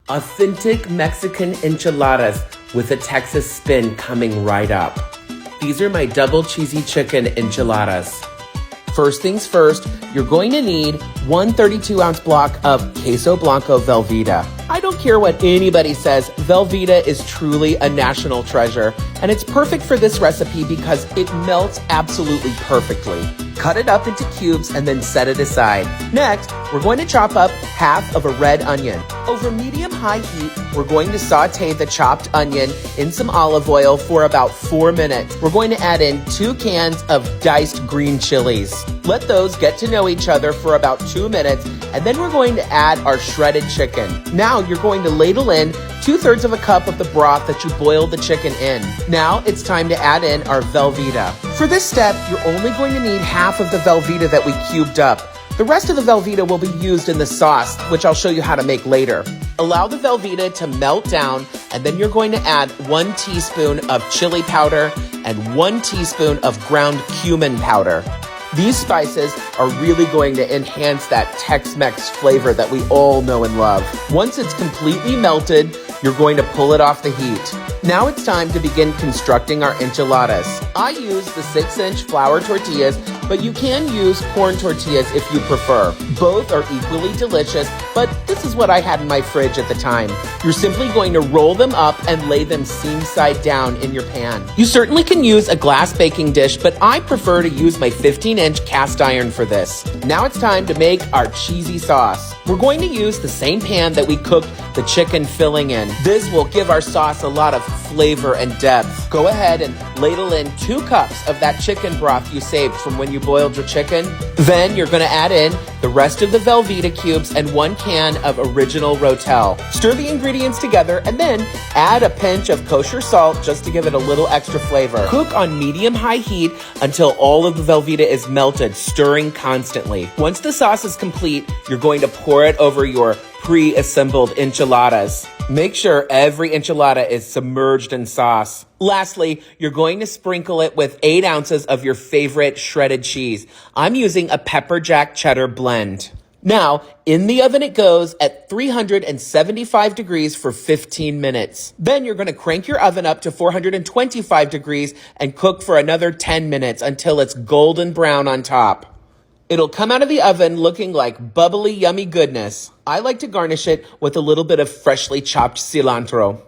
Authentic Mexican enchiladas with a Texas spin coming right up. These are my double cheesy chicken enchiladas. First things first, you're going to need one 32-ounce block of Queso Blanco Velveeta. I don't care what anybody says, Velveeta is truly a national treasure, and it's perfect for this recipe because it melts absolutely perfectly. Cut it up into cubes and then set it aside. Next, we're going to chop up half of a red onion. Over medium-high heat, we're going to saute the chopped onion in some olive oil for about 4 minutes. We're going to add in 2 cans of diced green chilies. Let those get to know each other for about 2 minutes, and then we're going to add our shredded chicken. Now you're going to ladle in 2/3 of a cup of the broth that you boiled the chicken in. Now it's time to add in our Velveeta. For this step, you're only going to need half of the Velveeta that we cubed up. The rest of the Velveeta will be used in the sauce, which I'll show you how to make later. Allow the Velveeta to melt down, and then you're going to add 1 teaspoon of chili powder and 1 teaspoon of ground cumin powder. These spices are really going to enhance that Tex-Mex flavor that we all know and love. Once it's completely melted, you're going to pull it off the heat. Now it's time to begin constructing our enchiladas. I use the 6-inch flour tortillas, but you can use corn tortillas if you prefer. Both are equally delicious, but this is what I had in my fridge at the time. You're simply going to roll them up and lay them seam side down in your pan. You certainly can use a glass baking dish, but I prefer to use my 15-inch cast iron for this. Now it's time to make our cheesy sauce. We're going to use the same pan that we cooked the chicken filling in. This will give our sauce a lot of flavor and depth. Go ahead and ladle in 2 cups of that chicken broth you saved from when you boiled your chicken. Then you're going to add in the rest of the Velveeta cubes and 1 can of original Rotel. Stir the ingredients together and then add a pinch of kosher salt just to give it a little extra flavor. Cook on medium-high heat until all of the Velveeta is melted, stirring constantly. Once the sauce is complete, you're going to pour it over your pre-assembled enchiladas. Make sure every enchilada is submerged in sauce. Lastly, you're going to sprinkle it with 8 ounces of your favorite shredded cheese. I'm using a pepper jack cheddar blend. Now, in the oven it goes at 375 degrees for 15 minutes. Then you're going to crank your oven up to 425 degrees and cook for another 10 minutes until it's golden brown on top. It'll come out of the oven looking like bubbly, yummy goodness. I like to garnish it with a little bit of freshly chopped cilantro.